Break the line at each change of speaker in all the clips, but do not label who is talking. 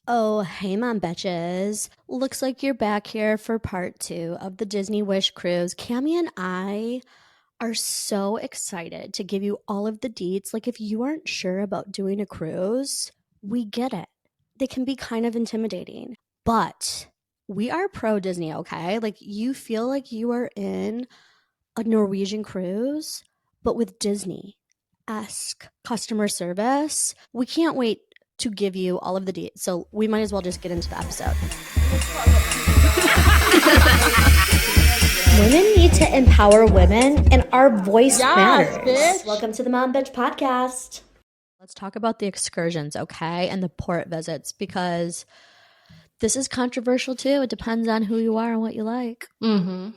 Oh, hey, mom betches. Looks like you're back here for part two of the Disney Wish Cruise. Cammy and I are so excited to give you all of the deets. Like, if you aren't sure about doing a cruise, we get it. They can be kind of intimidating, but we are pro Disney, okay? Like, you feel like you are in a Norwegian cruise, but with Disney esque customer service. We can't wait to give you all of the deets. So we might as well just get into the episode. Women need to empower women, and our voice matters.
Bitch.
Welcome to the Mom Bitch Podcast. Let's talk about the excursions, okay, and the port visits, because this is controversial too. It depends on who you are and what you like.
Mm-hmm.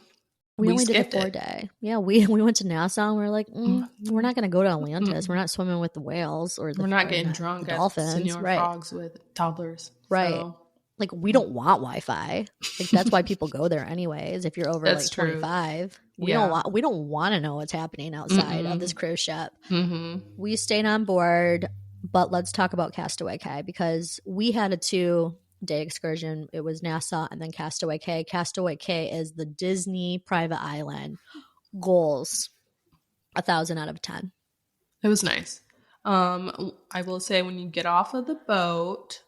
We only did a
skipped it.
4-day. Yeah, we went to Nassau and we are like, we're not going to go to Atlantis. We're not swimming with the whales or
We're not getting drunk
the
at
dolphins.
Senor
Right.
Frogs with toddlers.
Right.
So.
Like, we don't want Wi-Fi. Like, that's why people go there anyways. If you're over
That's
like 25, we don't want to know what's happening outside of this cruise ship.
Mm-hmm.
We stayed on board, but let's talk about Castaway Cay, because we had a 2-day excursion. It was Nassau and then Castaway Cay. Castaway Cay is the Disney private island. Goals 1,000 out of 10.
It was nice. I will say, when you get off of the boat,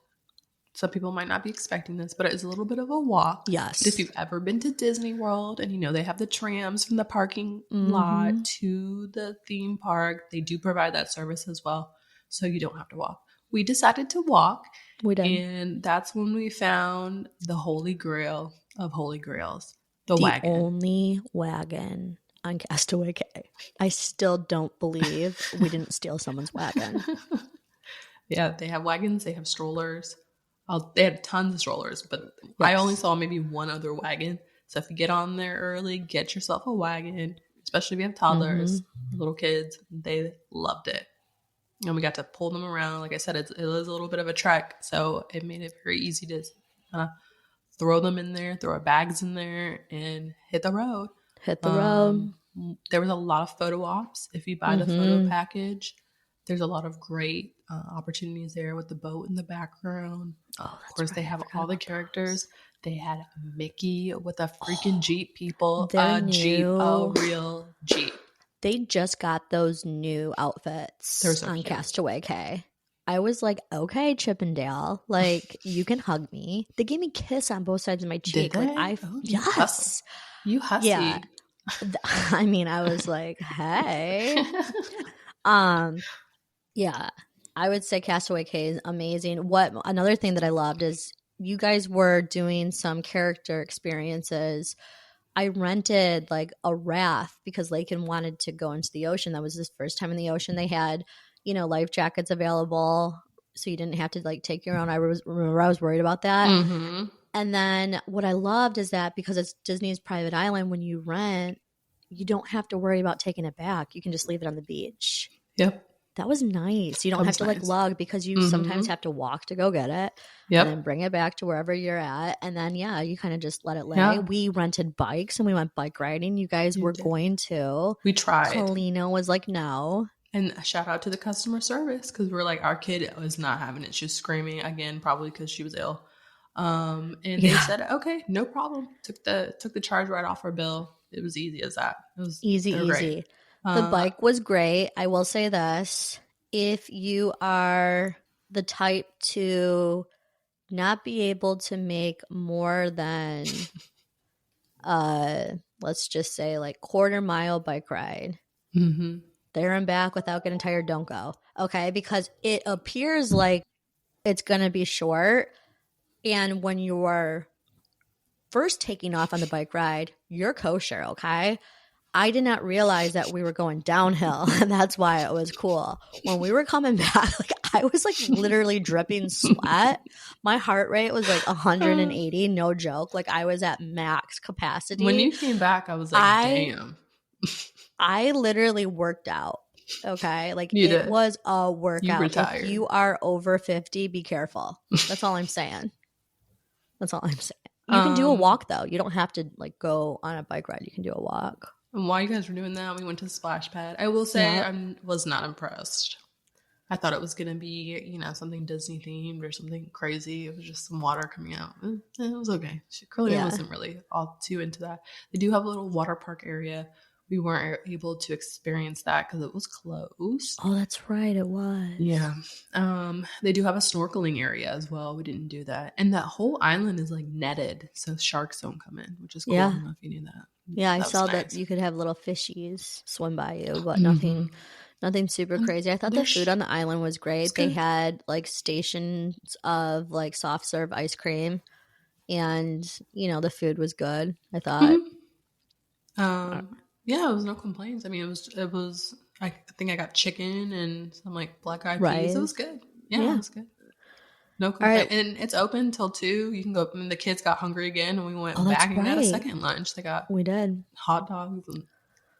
some people might not be expecting this, but it is a little bit of a walk.
Yes.
But if you've ever been to Disney World and they have the trams from the parking lot to the theme park, they do provide that service as well. So you don't have to walk. We decided to walk.
We did.
And that's when we found the holy grail of holy grails, the wagon.
The only wagon on Castaway Cay. I still don't believe we didn't steal someone's wagon.
Yeah, they have wagons. They have strollers. They had tons of strollers, but yes. I only saw maybe one other wagon. So if you get on there early, get yourself a wagon, especially if you have toddlers, little kids. They loved it. And we got to pull them around. Like I said, it was a little bit of a trek, so it made it very easy to throw them in there, throw our bags in there, and hit the road. There was a lot of photo ops. If you buy the photo package, there's a lot of great opportunities there with the boat in the background. Of course, they have all the characters. They had Mickey with a freaking Jeep, people. A real Jeep.
They just got those new outfits on Castaway Cay. I was like, okay, Chippendale, like, you can hug me. They gave me a kiss on both sides of my cheek.
Did they?
Like, yes.
You hussy.
Yeah. I mean, I was like, hey. Yeah. I would say Castaway Cay is amazing. Another thing that I loved is you guys were doing some character experiences. I rented like a raft because Lakin wanted to go into the ocean. That was his first time in the ocean. They had, life jackets available, so you didn't have to like take your own. I was worried about that.
Mm-hmm.
And then what I loved is that because it's Disney's private island, when you rent, you don't have to worry about taking it back. You can just leave it on the beach.
Yep.
That was nice. You don't have to like lug, because you sometimes have to walk to go get it.
Yep.
And then bring it back to wherever you're at. And then, you kind of just let it lay.
Yeah.
We rented bikes and we went bike riding. You guys were going to.
We tried.
Kalina was like, no.
And a shout out to the customer service, because we're like, our kid was not having it. She was screaming again, probably because she was ill. And they said, okay, no problem. Took the charge right off our bill. It was easy as that. It was
easy. The bike was great. I will say this. If you are the type to not be able to make more than, let's just say like 1/4 mile bike ride, there and back without getting tired, don't go. Okay? Because it appears like it's going to be short. And when you're first taking off on the bike ride, you're kosher, okay? I did not realize that we were going downhill, and that's why it was cool. When we were coming back, like I was like literally dripping sweat. My heart rate was like 180, no joke. Like I was at max capacity.
When you came back, I was like, damn.
I literally worked out. Okay, like
you
it
did.
Was a workout.
Retired.
If you are over 50, be careful. That's all I'm saying. That's all I'm saying. You can do a walk though. You don't have to like go on a bike ride. You can do a walk.
And while you guys were doing that, we went to the splash pad. I will say I was not impressed. I thought it was gonna be, something Disney themed or something crazy. It was just some water coming out. It was okay. She clearly
Yeah.
wasn't really all too into that. They do have a little water park area. We weren't able to experience that because it was closed.
Oh, that's right. It was.
Yeah. They do have a snorkeling area as well. We didn't do that. And that whole island is like netted, so sharks don't come in, which is cool. I
Yeah.
don't know if you knew that.
Yeah, I
That was
saw that
nice.
you could have little fishies swim by you, but
Mm-hmm.
nothing super
And
crazy. I thought the food on the island was
it's
great. They
good.
had like stations of like soft serve ice cream and the food was good. I thought.
Mm-hmm. Yeah, it was no complaints. I mean, it was. I think I got chicken and some like black eyed peas. It was
Rice.
good. Yeah, it
Yeah.
was good. No
All right.
complaint. And it's open till 2. You can go. I mean, the kids got hungry again, and we
Oh,
went
that's
back and got a
right.
second lunch. They got
We did.
hot dogs and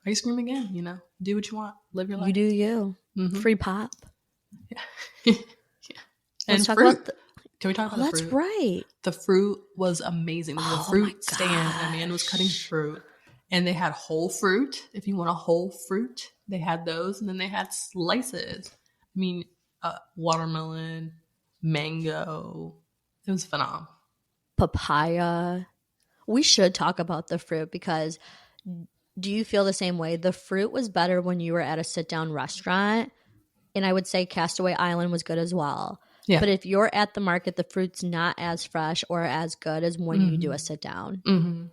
ice cream again. Do what you want, live your
You
life.
do you.
Mm-hmm.
Free pop.
Yeah. Yeah.
Let's
And
talk
fruit.
about the
Can we talk
Oh,
about the
that's
fruit?
right.
The fruit was amazing. There was a
Oh my
fruit stand, and a man was cutting
gosh.
fruit. And they had whole fruit. If you want a whole fruit, they had those. And then they had slices. I mean, watermelon, mango. It was phenomenal.
Papaya. We should talk about the fruit because do you feel the same way? The fruit was better when you were at a sit down restaurant, and I would say Castaway Island was good as well.
Yeah.
But if you're at the market, the fruit's not as fresh or as good as when you do a sit down.
Mm-hmm.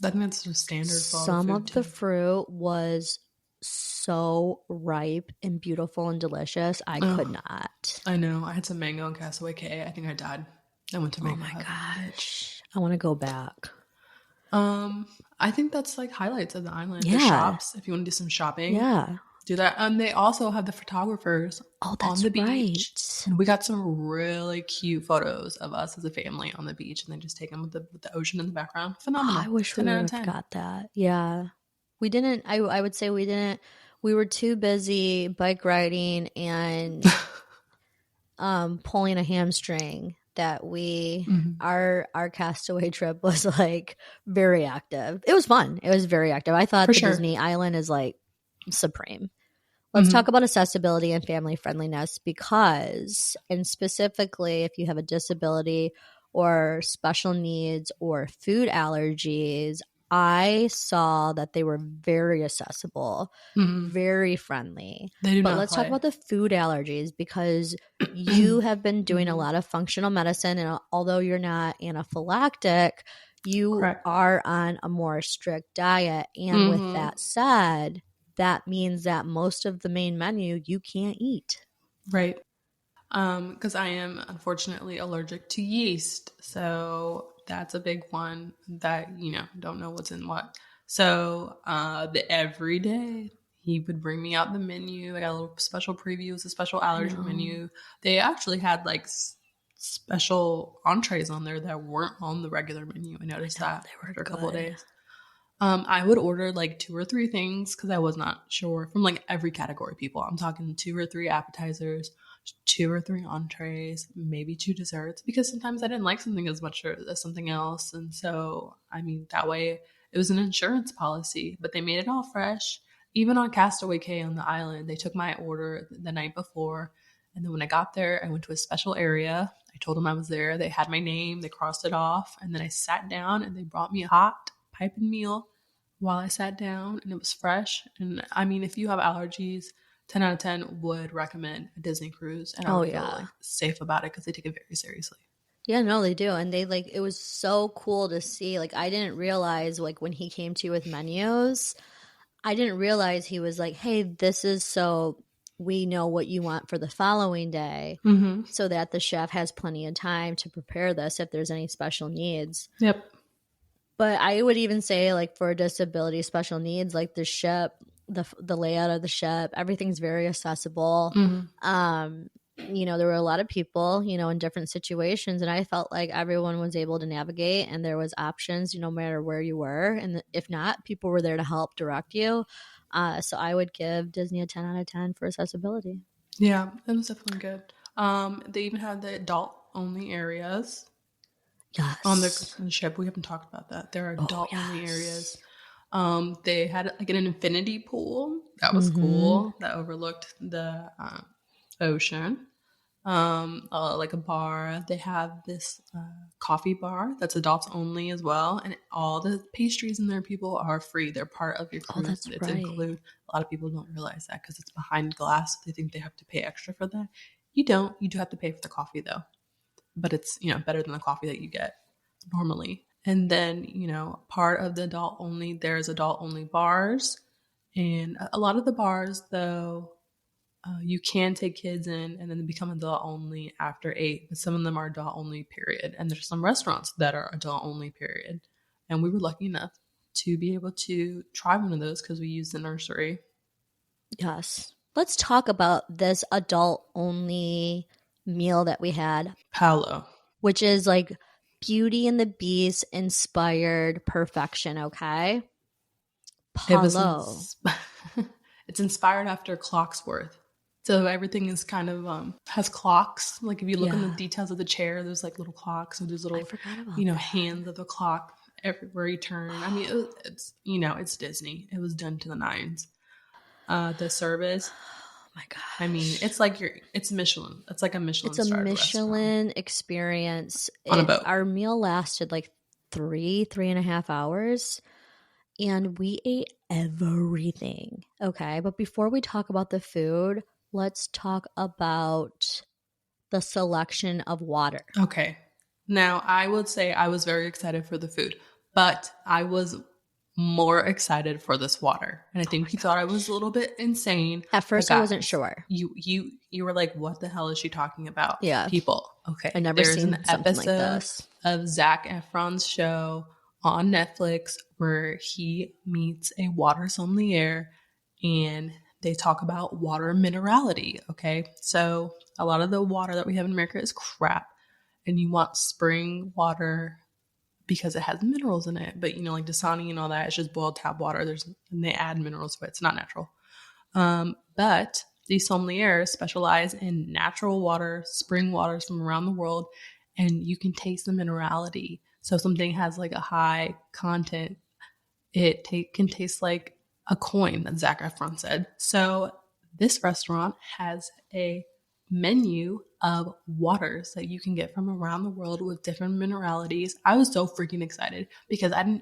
I think that's just standard for all the
Some
food,
of the
too.
fruit was so ripe and beautiful and delicious. I could
Oh,
not.
I know. I had some mango and Castaway K. I think I died. I went to
Oh
mango
my
heaven, bitch.
gosh. I want to go back.
I think that's like highlights of the island. The
Yeah.
shops, if you want to do some shopping,
Yeah.
do that. They also have the photographers
Oh,
on
that's
the beach,
right.
and we got some really cute photos of us as a family on the beach, and they just take them with the ocean in the background.
Oh, I
Phenomenal.
wish we
10
would
out of
have
10.
got that. Yeah. We didn't, I would say we didn't, we were too busy bike riding and pulling a hamstring that
Mhm.
our castaway trip was like very active. It was fun. It was very active. I
For
thought the
sure.
Disney Island is like supreme. Let's talk
Hmm.
about accessibility and family friendliness because, and specifically if you have a disability or special needs or food allergies, I saw that they were very accessible,
Hmm.
very friendly.
They do
But
not
let's talk
play.
about the food allergies because you have been doing a
Hmm.
lot of functional medicine. And although you're not anaphylactic, you
Correct.
are on a more strict diet. And with
Hmm.
that said, that means that most of the main menu you can't eat.
Right. Because I am unfortunately allergic to yeast. So that's a big one that, don't know what's in what. So the every day he would bring me out the menu. I got a little special preview. It was a special
I
allergy
know.
menu. They actually had like special entrees on there that weren't on the regular menu. I
I
noticed
know.
that
They were
after a couple of
good.
days. I would order like 2 or 3 things because I was not sure from like every category. People, I'm talking 2 or 3 appetizers, 2 or 3 entrees, maybe 2 desserts because sometimes I didn't like something as much as something else, and so I mean that way it was an insurance policy, but they made it all fresh. Even on Castaway Cay on the island, they took my order the night before, and then when I got there, I went to a special area. I told them I was there. They had my name. They crossed it off, and then I sat down, and they brought me a hot piping meal while I sat down, and it was fresh. And I mean, if you have allergies, 10 out of 10 would recommend a Disney cruise. And I
Oh
would feel
yeah.
like safe about it because they take it very seriously.
Yeah, no, they do. And they like it was so cool to see. Like I didn't realize like when he came to you with menus, I didn't realize he was like, "Hey, this is so we know what you want for the following day."
Mm-hmm.
So that the chef has plenty of time to prepare this if there's any special needs.
Yep.
But I would even say like for disability special needs, like the ship, the layout of the ship, everything's very accessible.
Mm-hmm.
There were a lot of people, in different situations, and I felt like everyone was able to navigate, and there was options, no matter where you were, and if not, people were there to help direct you. So I would give Disney a 10 out of 10 for accessibility.
Yeah, it was definitely good. They even had the adult only areas on
Yes.
the ship. We haven't talked about that. There are
Oh
adult only areas.
yes.
They had like an infinity pool that was
Mm-hmm.
cool that overlooked the ocean. Like a bar. They have this coffee bar that's adults only as well, and all the pastries in there, people, are free. They're part of your
Oh,
cruise.
that's
It's
right.
include. A lot of people don't realize that because it's behind glass. They think they have to pay extra for that. You don't. You do have to pay for the coffee though, but it's better than the coffee that you get normally. And then part of the adult only. There's adult only bars, and a lot of the bars though you can take kids in and then they become adult only after 8, but some of them are adult only, period. And there's some restaurants that are adult only, period. And we were lucky enough to be able to try one of those because we used the nursery.
Yes. Let's talk about this adult only meal that we had,
Paolo.
which is like Beauty and the Beast inspired perfection, okay?
It was
Palo.
it's inspired after Clocksworth. So everything is kind of has clocks. Like if you look in the
Yeah,
details of the chair, there's like little clocks. So there's
I
little,
forgot about that.
hands of the clock everywhere you turn. I mean, it's Disney. It was done to the nines. The service,
Oh my
I mean,
gosh.
it's like it's Michelin. It's like a
It's
Michelin
a
starred restaurant
Michelin experience.
on a
It
boat.
Our meal lasted like 3.5 hours, and we ate everything. Okay, but before we talk about the food, let's talk about the selection of water.
Okay. Now, I would say I was very excited for the food, but I was more excited for this water. And I
Oh my
think you thought I was a
gosh.
little bit insane.
At
But
first, I wasn't
guys,
sure.
you were like, what the hell is she talking about?
Yeah,
People.
I
Okay.
never
There's an
seen something like
episode
this.
of Zac Efron's show on Netflix where he meets a water sommelier and they talk about water minerality. Okay. So a lot of the water that we have in America is crap, and you want spring water because it has minerals in it. But like Dasani and all that, it's just boiled tap water. And they add minerals to it. It's not natural. But these sommeliers specialize in natural water, spring waters from around the world, and you can taste the minerality. So if something has like a high content, can taste like a coin, that Zac Efron said. So this restaurant has a menu of waters that you can get from around the world with different mineralities. I was so freaking excited because I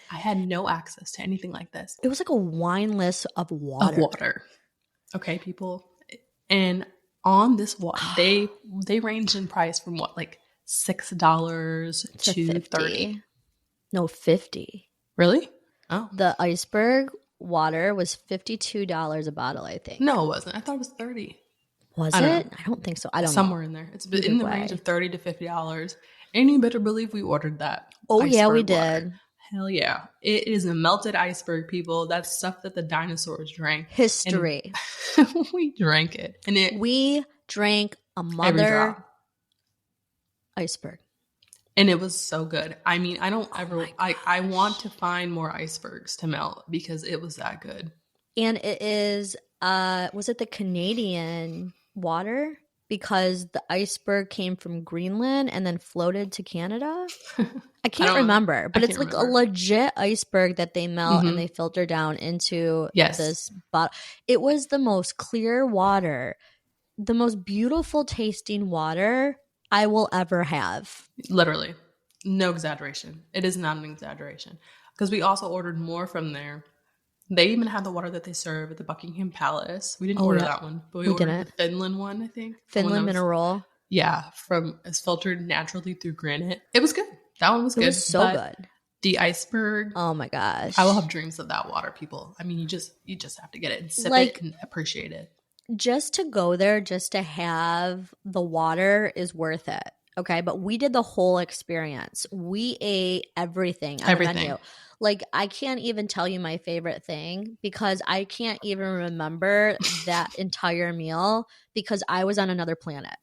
had no access to anything like this.
It was like a wine list of
Of
water.
water. Okay, people. And on this water, they range in price from what, like $6
To
to 30.
50. No, 50.
Really? Oh.
The iceberg water was $52 a bottle, I think.
No, it wasn't. I thought it was 30.
Was
I don't know.
it? I don't think so. I don't know.
Somewhere in there. It's
Either
in the range of
way.
$30 to $50. And you better believe we ordered that
Oh, yeah, we
iceberg water.
did.
Hell yeah. It is a melted iceberg, people. That's stuff that the dinosaurs drank. And
History.
we drank it. And
We drank a
every
mother
drop.
iceberg.
And it was so good. I mean, I don't
Oh
ever
my
I want
gosh.
to find more icebergs to melt because it was that good.
And it is, was it the Canadian water? Because the iceberg came from Greenland and then floated to Canada? I can't remember,
I
but it's
can't
like a
remember.
legit iceberg that they melt and
Mm-hmm.
they filter down into
Yes.
this bottle. It was the most clear water, the most beautiful tasting water I will ever have.
Literally. No exaggeration. It is not an exaggeration. Because we also ordered more from there. They even had the water that they serve at the Buckingham Palace. We didn't
Oh,
order
yeah,
that one, but we
we
ordered the
didn't.
Finland one, I think. The one that
Finland
was,
mineral.
yeah, from it's filtered naturally through granite. It was good. That one was
It was
good.
so
But
good.
the iceberg,
Oh my
I will
gosh.
have dreams of that water, people. I mean, you just have to get it and sip it
Like,
and appreciate it.
just to go there, just to have the water is worth it. Okay. But we did the whole experience. We ate everything on the
Everything.
menu. Like, I can't even tell you my favorite thing because I can't even remember that entire meal because I was on another planet.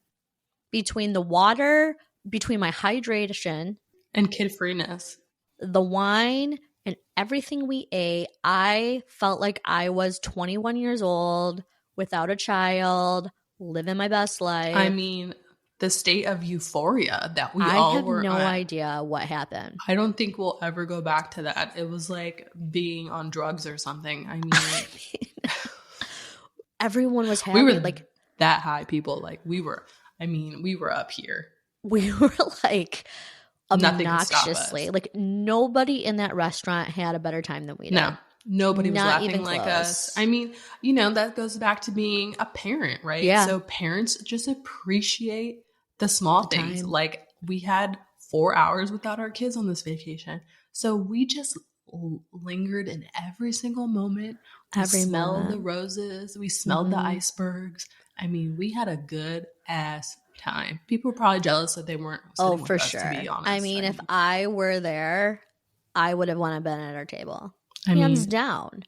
Between the water, between my hydration,
And kid freeness.
the wine, and everything we ate, I felt like I was 21 years old without a child, living my best
I
life.
mean, the state of euphoria that we
I
all
have
were
no
at.
idea what happened.
I don't think we'll ever go back to that. It was like being on drugs or something. I
I
mean,
mean, everyone was
we
happy.
were
Like,
that high, people. Like we were up here.
We were like
Nothing could stop
obnoxiously,
us.
like nobody in that restaurant had a better time than we
No,
did.
nobody was
Not
laughing
even
like us.
close.
I mean, that goes back to being a parent, right?
Yeah.
So parents just appreciate the small
The
things.
time.
Like we had 4 hours without our kids on this vacation. So we just lingered in every single moment. We
Every
smelled the
moment.
roses. We smelled the
Mm-hmm.
icebergs. I mean, we had a good ass time. People were probably jealous that they weren't
Oh,
sitting with
for
us, to be
sure. I
honest.
mean, if I were there, I would have wanted to been at our table.
I
Hands
mean,
down.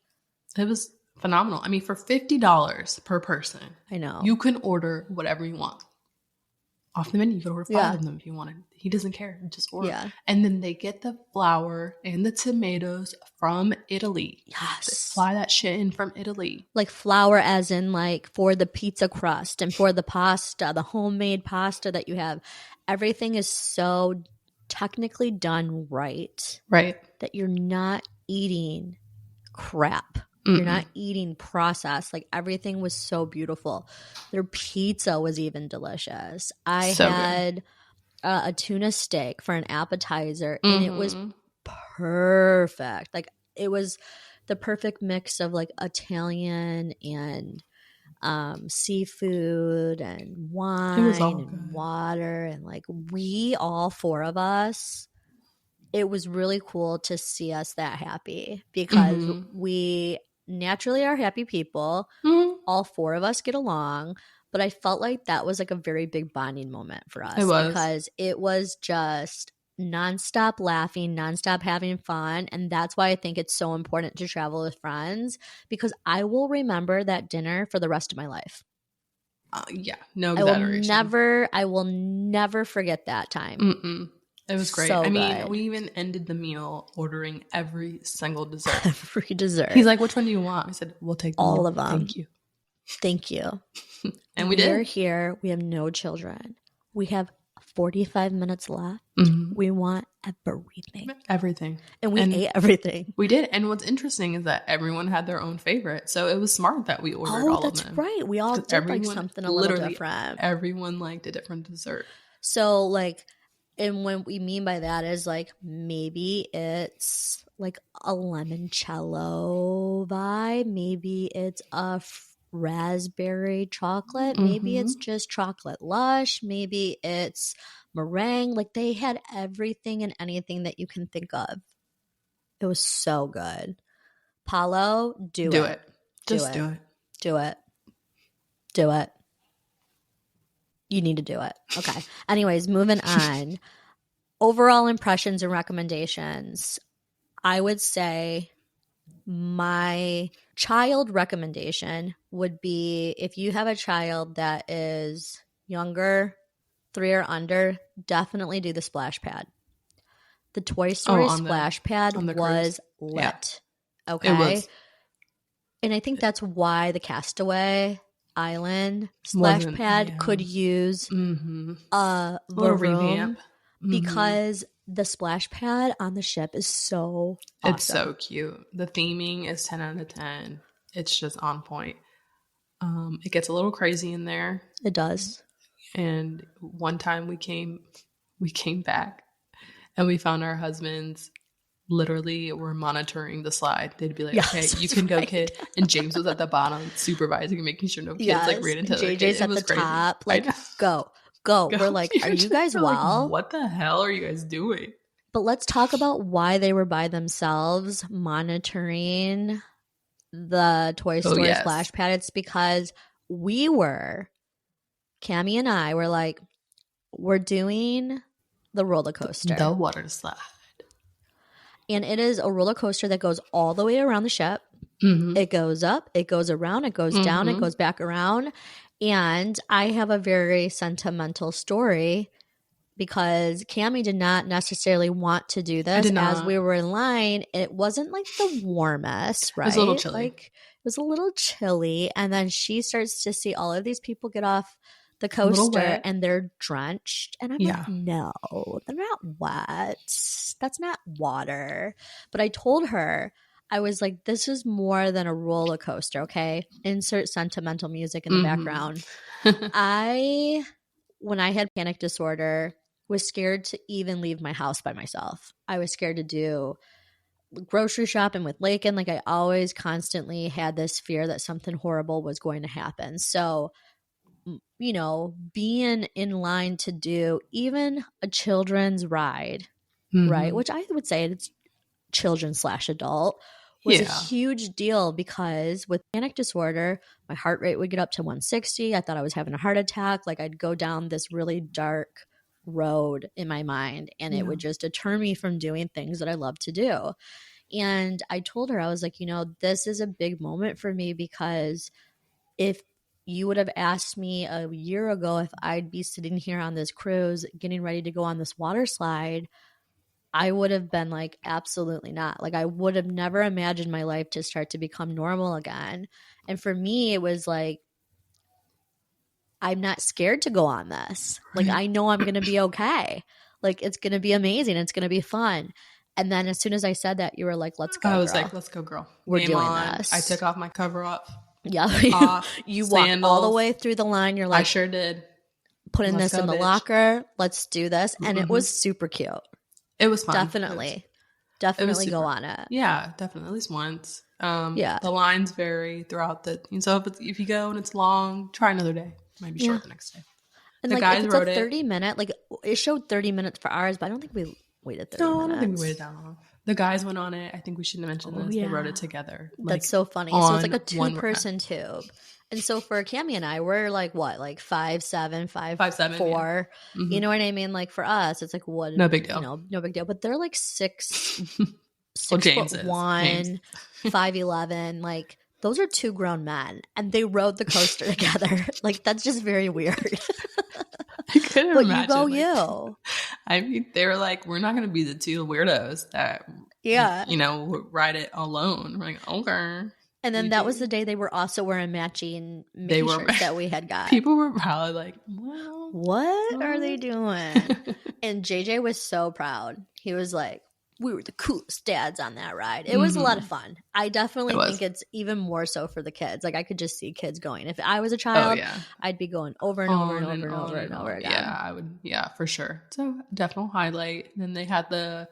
it was phenomenal. I mean, for $50 per person,
I know.
you can order whatever you want. Off the menu, you can order 5
Yeah.
of them if you wanted. He doesn't care. Just order.
Yeah.
And then they get the flour and the tomatoes from Italy.
Yes.
They fly that shit in from Italy.
Like flour as in like for the pizza crust and for the pasta, the homemade pasta that you have. Everything is so technically done right.
Right.
That you're not eating crap. You're not eating processed. Like everything was so beautiful. Their pizza was even delicious. I
So
had a tuna steak for an appetizer, and it was perfect. Like it was the perfect mix of like Italian and seafood and
It was
wine
all
and
good.
water, and like we all four of us, it was really cool to see us that happy because we naturally are happy people. All four of us get along, but I felt like that was like a very big bonding moment for us because it was just nonstop laughing, nonstop having fun. And that's why I think it's so important to travel with friends, because I will remember that dinner for the rest of my life.
Yeah, no exaggeration.
I will never forget that time.
It was great.
So
I mean,
good.
we even ended the meal ordering every single dessert.
Every dessert.
He's like, which one do you want? I said, we'll take them
all of them.
Thank you.
Thank you.
And we did.
We're here. We have no children. We have 45 minutes left. We want everything.
Everything.
And we ate everything.
We did. And what's interesting is that everyone had their own favorite. So it was smart that we ordered all of them.
Oh, that's right. We all did like something a little different.
Everyone liked a different dessert.
So like, and what we mean by that is like maybe it's like a limoncello vibe. Maybe it's a raspberry chocolate. Maybe it's just chocolate lush. Maybe it's meringue. Like they had everything and anything that you can think of. It was so good. Paulo, do it.
Just do it.
Do it. Do it. You need to do it. Okay. Anyways, moving on. Overall impressions and recommendations. I would say my child recommendation would be, if you have a child that is younger, 3 or under, definitely do the splash pad. The Toy Story splash pad was lit. Yeah. Okay.
It was.
And I think that's why the Castaway Island splash pad could use a little revamp, because the splash pad on the ship is so awesome.
It's so cute. The theming is 10 out of 10. It's just on point. It gets a little crazy in there.
It does.
And one time we came back and we found our husbands literally were monitoring the slide. They'd be like, okay, you can go, kid. And James was at the bottom supervising and making sure no kids like ran into the
JJ's at the top. Like, go. We're like, are you guys well?
Like, what the hell are you guys doing?
But let's talk about why they were by themselves monitoring the Toy Story splash pad. It's because Cammie and I were like, we're doing the roller coaster.
The water slide.
And it is a roller coaster that goes all the way around the ship. It goes up, it goes around, it goes down, it goes back around. And I have a very sentimental story because Cammie did not necessarily want to do this as we were in line. It wasn't like the warmest, right?
It was a little chilly.
Like, it was a little chilly. And then she starts to see all of these people get off the coaster and they're drenched. And I'm like, no, they're not wet. That's not water. But I told her, I was like, this is more than a roller coaster, okay? Insert sentimental music in the
Mm-hmm.
background. I, when I had panic disorder, was scared to even leave my house by myself. I was scared to do grocery shopping with Lakin. Like I always constantly had this fear that something horrible was going to happen. So, being in line to do even a children's ride, right?
Mm-hmm.
Which I would say it's children slash adult was a
Yeah.
huge deal because with panic disorder, my heart rate would get up to 160. I thought I was having a heart attack. Like I'd go down this really dark road in my mind and it
Yeah.
would just deter me from doing things that I love to do. And I told her, I was like, this is a big moment for me because if you would have asked me a year ago if I'd be sitting here on this cruise getting ready to go on this water slide, I would have been like, absolutely not. Like, I would have never imagined my life to start to become normal again. And for me, it was like, I'm not scared to go on this. Like,
Right.
I know I'm going to be okay. Like, it's going to be amazing. It's going to be fun. And then as soon as I said that, you were like, let's
I
go,
was like,
girl.
let's go, girl.
We're
Game
doing
on. I
this.
took off my cover up,
Yeah.
off,
You walked all the
sandals.
way through the line. You're
I
like,
sure did.
putting
Let's
this in
go,
the
bitch.
locker. Let's do this. And it
Mm-hmm.
was super cute.
It was fun.
Definitely.
It was
Definitely go
super.
on it.
Yeah, definitely. At least once.
Yeah.
The lines vary throughout the. So if you go and it's long, try another day. Might be
Yeah.
short the next day.
And
The
like if
guys
it's a
wrote it.
30-minute, like it showed 30 minutes for ours, but I don't think we waited 30
No, I don't think we waited
minutes.
that long. The guys went on it. I think we shouldn't have mentioned
Oh
this. They wrote
yeah.
it together,
That's
like
so funny. So it's like
on
a
one
two-person tube. And so for Cami and I, we're like what, like 5'7",
5'7". Yeah.
5'4".
Mm-hmm.
You know what I mean? Like for us, it's like what,
No big deal.
no big deal. But they're like six
Well,
six foot
James is James.
one, 5'11". Like those are two grown men, and they rode the coaster together. Like that's just very weird.
I couldn't
But you go,
imagine. Like,
you.
I mean, they were like, we're not going to be the two weirdos that,
Yeah.
would ride it alone. We're like, okay.
And then
You
that was
do.
the day they were also wearing matching
They
Mickey
were,
shirts that we had got.
people were probably like, well,
What are they
what?
doing? And JJ was so proud. He was like, we were the coolest dads on that ride. It was a lot of
Mm-hmm.
fun. I
It
definitely think
was.
it's even more so for the kids. Like I could just see kids going. If I was a
Oh,
child,
yeah.
I'd be going over and over and
On
over
and
and
on
over
and
and over
on.
again.
Yeah, I would. Yeah, for sure. So definitely highlight. And then they had the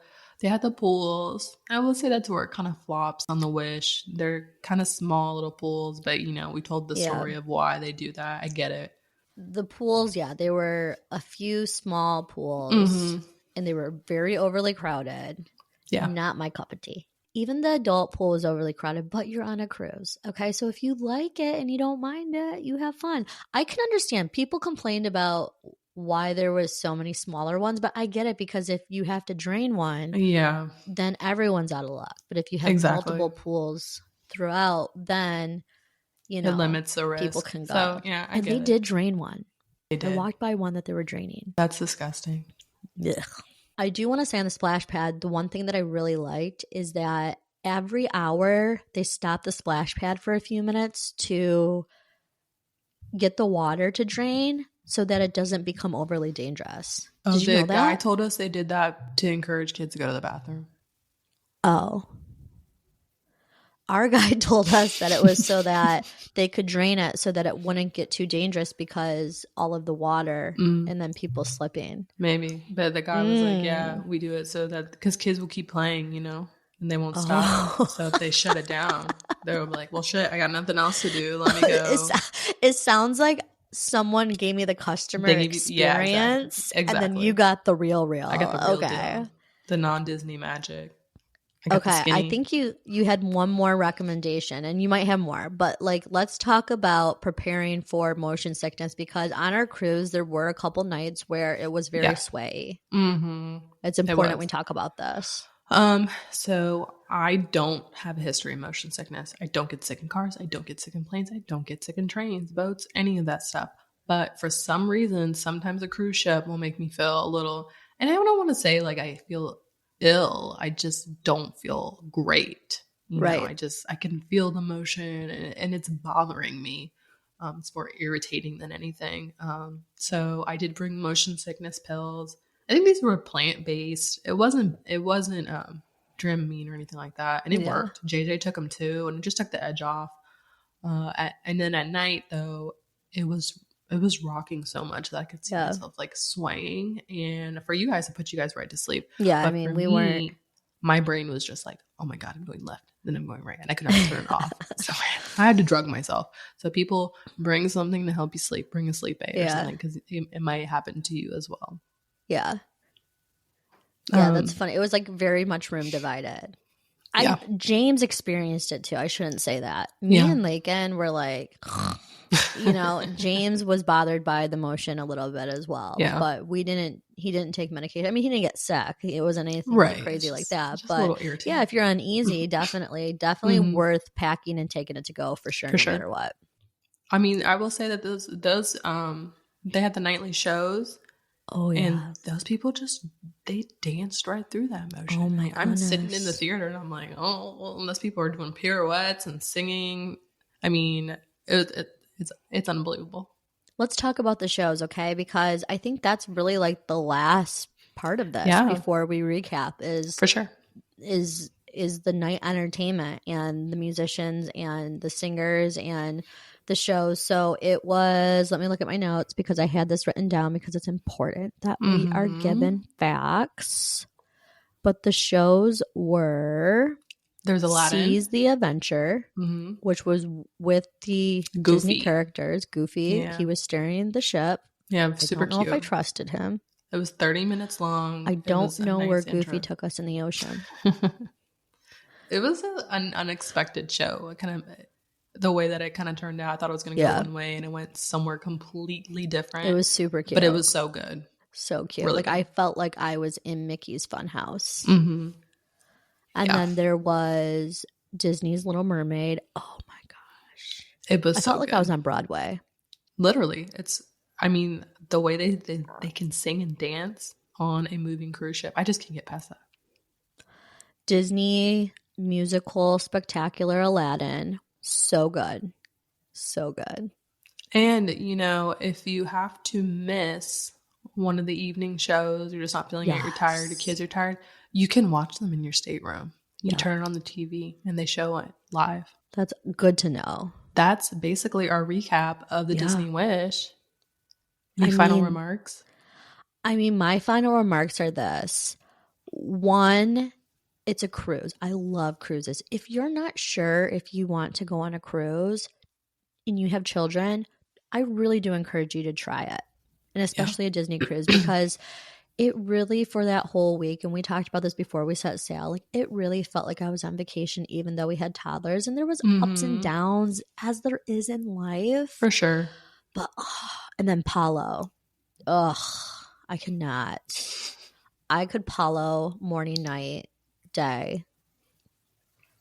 pools. I will say that's where it kind of flops on the Wish. They're kind of small little pools, but we told the
Yeah.
story of why they do that. I get it.
The pools, yeah, they were a few small pools
Mm-hmm.
and they were very overly crowded.
Yeah.
Not my cup of tea. Even the adult pool was overly crowded, but you're on a cruise. Okay. So if you like it and you don't mind it, you have fun. I can understand people complained about why there was so many smaller ones, but I get it because if you have to drain one,
Yeah.
then everyone's out of luck. But if you have
Exactly.
multiple pools throughout, then
It limits the
people
risk.
can go.
So yeah, I
And
get
they
it.
did drain one.
They
I
did.
walked by one that they were draining.
That's disgusting.
Ugh. I do want to say on the splash pad, the one thing that I really liked is that every hour they stop the splash pad for a few minutes to get the water to drain so that it doesn't become overly dangerous.
Oh,
Did you
the
know
guy
that?
told us they did that to encourage kids to go to the bathroom.
Oh. Our guide told us that it was so that they could drain it so that it wouldn't get too dangerous because all of the water and then people slipping.
Maybe. But the guy was like, yeah, we do it so that, because kids will keep playing, and they won't stop.
Oh.
So if they shut it down, they'll be like, well, shit, I got nothing else to do. Let me go.
It sounds like someone gave me the customer
They give you, yeah,
experience and then
exactly.
you got the real.
I got the real
Okay.
deal. The non-Disney magic. I got the
Okay,
skinny.
I think you had one more recommendation and you might have more, but like let's talk about preparing for motion sickness because on our cruise there were a couple nights where it was very swayy.
Mm-hmm.
It's important we talk about this.
So I don't have a history of motion sickness. I don't get sick in cars. I don't get sick in planes. I don't get sick in trains, boats, any of that stuff. But for some reason, sometimes a cruise ship will make me feel a little, and I don't want to say like I feel ill. I just don't feel great.
Right.
I can feel the motion and it's bothering me. It's more irritating than anything. So I did bring motion sickness pills. I think these were plant-based. It wasn't Dramamine or anything like that, and it
Yeah.
worked. JJ took them too, and it just took the edge off. And then at night though, it was rocking so much that I could see
Yeah.
myself like swaying. And for you guys, it put you guys right to sleep.
Yeah. I
But for
mean, we weren't.
me, my brain was just like, oh my God, I'm going left, then I'm going right. And I could not turn it off. So I had to drug myself. So people, bring something to help you sleep. Bring a sleep aid or
Yeah.
something, because it might happen to you as well.
Yeah. Yeah. That's
Um,
funny. It was like very much room divided.
yeah.
James experienced it too. I shouldn't say that. Me
Yeah.
and Lakin were like, you know, James was bothered by the motion a little bit as well,
Yeah.
but he didn't take medication. I mean, he didn't get sick. It wasn't anything like
Right. It's
crazy like that.
just a
But
little irritating.
yeah, if you're uneasy, definitely
Mhm.
worth packing and taking it to go for sure,
For
no
sure.
matter what.
I mean, I will say that those they had the nightly shows.
Oh yeah.
And those people they danced right through that motion.
Oh my
I'm sitting in the
goodness.
theater and I'm like, oh, well, unless people are doing pirouettes and singing. I mean, it's unbelievable.
Let's talk about the shows, okay? Because I think that's really like the last part of this
Yeah.
before we recap
For sure.
is the night entertainment and the musicians and the singers and the shows. So it was, let me look at my notes because I had this written down because it's important that we are given facts. But the shows were
There's Aladdin.
Seize the Adventure, which was with the Disney characters. Goofy.
Yeah.
He was steering the ship.
Yeah,
I
super
don't know
cute.
if I trusted him.
It was 30 minutes long.
I don't know where Goofy took us in the ocean.
It was an unexpected show. It kind of, the way that it kind of turned out, I thought it was going to go one way and it went somewhere completely different.
It was super cute.
But it was so good.
So cute.
Really
like
good.
I felt like I was in Mickey's Funhouse.
Mm-hmm.
And then there was Disney's Little Mermaid. Oh my gosh.
It was
I felt like
good.
I was on Broadway.
Literally. I mean, the way they can sing and dance on a moving cruise ship. I just can't get past that.
Disney musical spectacular Aladdin. So good. So good.
And, you know, if you have to miss one of the evening shows, you're just not feeling it, you're tired, the kids are tired, you can watch them in your stateroom. You turn it on the TV and they show it live.
That's good to know.
That's basically our recap of the Disney Wish. Any final remarks?
I mean, my final remarks are this. One, it's a cruise. I love cruises. If you're not sure if you want to go on a cruise and you have children, I really do encourage you to try it. And especially a Disney cruise, because it really, for that whole week, and we talked about this before we set sail, like it really felt like I was on vacation, even though we had toddlers, and there was ups and downs as there is in life.
For sure.
But, and then Palo. Ugh, I cannot. I could Palo morning, night, day.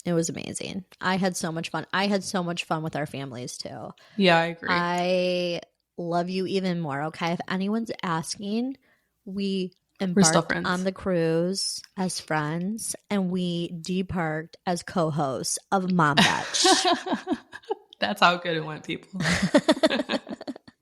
It was amazing. I had so much fun. I had so much fun with our families too.
Yeah, I agree.
I love you even more, okay? If anyone's asking, we embarked on the cruise as friends and we deparked as co-hosts of Mom Batch.
That's how good it went, people.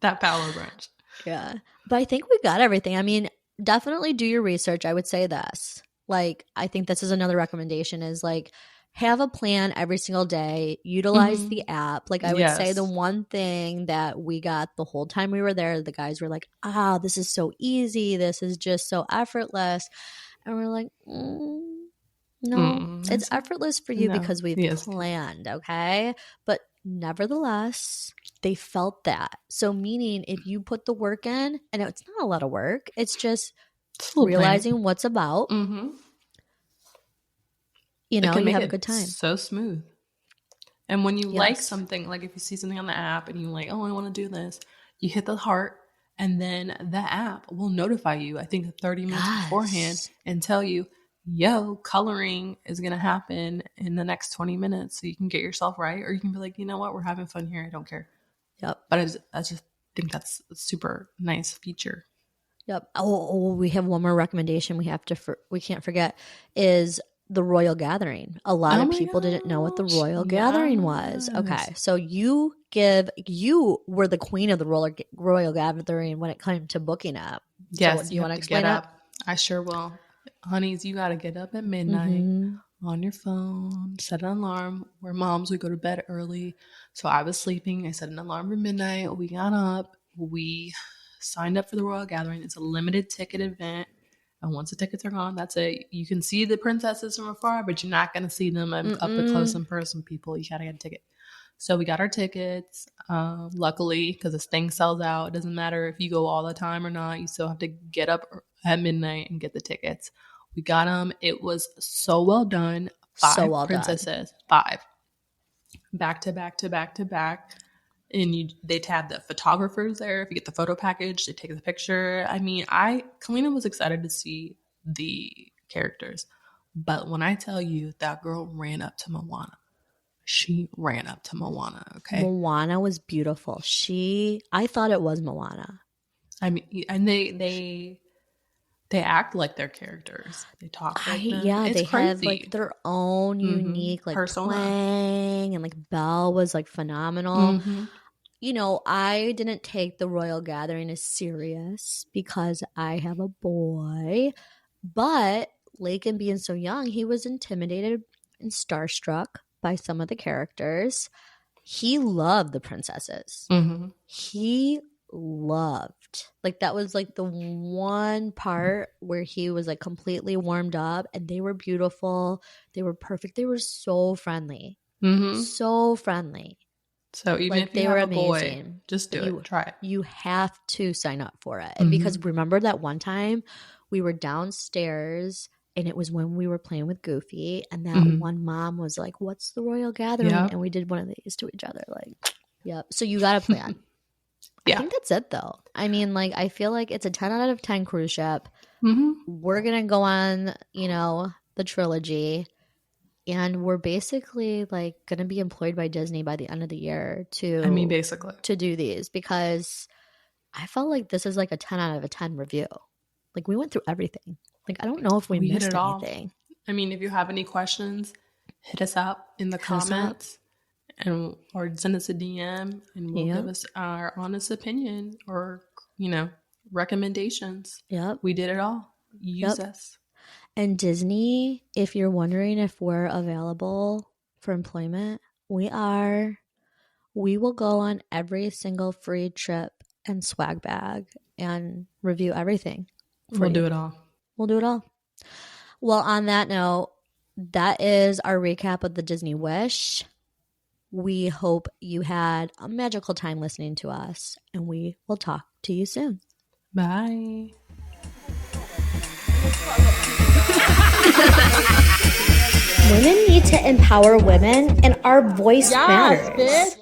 That Palo brunch.
Yeah. But I think we got everything. I mean, definitely do your research. I would say this. Like, I think this is another recommendation is like, have a plan every single day. Utilize the app. Like I would say the one thing that we got the whole time we were there, the guys were like, this is so easy. This is just so effortless. And we're like, no, it's effortless for you because we've planned, okay? But nevertheless, they felt that. So meaning if you put the work in, and it's not a lot of work, it's just realizing what's about. You know, you have a good time.
So smooth. And when you like something, like if you see something on the app and you're like, oh, I want to do this, you hit the heart and then the app will notify you, I think 30 minutes beforehand and tell you, yo, coloring is going to happen in the next 20 minutes. So you can get yourself right. Or you can be like, you know what? We're having fun here. I don't care.
Yep.
But I just think that's a super nice feature.
Yep. Oh, we have one more recommendation we can't forget is the Royal Gathering. A lot of people didn't know what the Royal Gathering was. Okay. So you were the queen of the Royal Gathering when it came to booking up.
Yes.
So, do you want to explain it?
I sure will. Honeys, you got to get up at midnight, on your phone, set an alarm. We're moms, we go to bed early. So I was sleeping. I set an alarm for midnight. We got up. We signed up for the Royal Gathering. It's a limited ticket event. And once the tickets are gone, that's it. You can see the princesses from afar, but you're not going to see them up close in person, people. You got to get a ticket. So we got our tickets. Luckily, because this thing sells out, it doesn't matter if you go all the time or not. You still have to get up at midnight and get the tickets. We got them. It was so well done.
So
5
well done.
princesses, 5, back to back to back to back. And they tab the photographers there. If you get the photo package, they take the picture. I mean, Kalina was excited to see the characters. But when I tell you that girl ran up to Moana, she ran up to Moana, okay?
Moana was beautiful. I thought it was Moana.
I mean, and they act like their characters. They talk like them.
Yeah,
it's
they
crazy.
have like their own unique like
persona.
twang, and like Belle was like phenomenal. You know, I didn't take the Royal Gathering as serious because I have a boy, but Lakin being so young, he was intimidated and starstruck by some of the characters. He loved the princesses. He loved, like, that was like the one part where he was like completely warmed up, and they were beautiful. They were perfect. They were so friendly. So friendly.
So even
like,
if you
they
have
were
a
amazing.
boy, just do it. Try it.
You have to sign up for it. Because remember that one time we were downstairs, and it was when we were playing with Goofy, and that one mom was like, "What's the Royal Gathering?"
Yep.
And we did one of these to each other. Like, yep. So you got to plan. I think that's it, though. I mean, like, I feel like it's a 10 out of 10 cruise ship. We're going to go on, you know, the trilogy. And we're basically like going to be employed by Disney by the end of the year
basically
to do these, because I felt like this is like a 10 out of a 10 review. Like, we went through everything. Like, I don't know if we missed
hit it
anything.
All. I mean, if you have any questions, hit us up in the comments or send us a DM, and we'll give us our honest opinion or, you know, recommendations. We did it all. Use us.
And Disney, if you're wondering if we're available for employment, we are. We will go on every single free trip and swag bag and review everything.
We'll do it all.
We'll do it all. Well, on that note, that is our recap of the Disney Wish. We hope you had a magical time listening to us, and we will talk to you soon.
Bye.
Women need to empower women, and our voice matters. Bitch.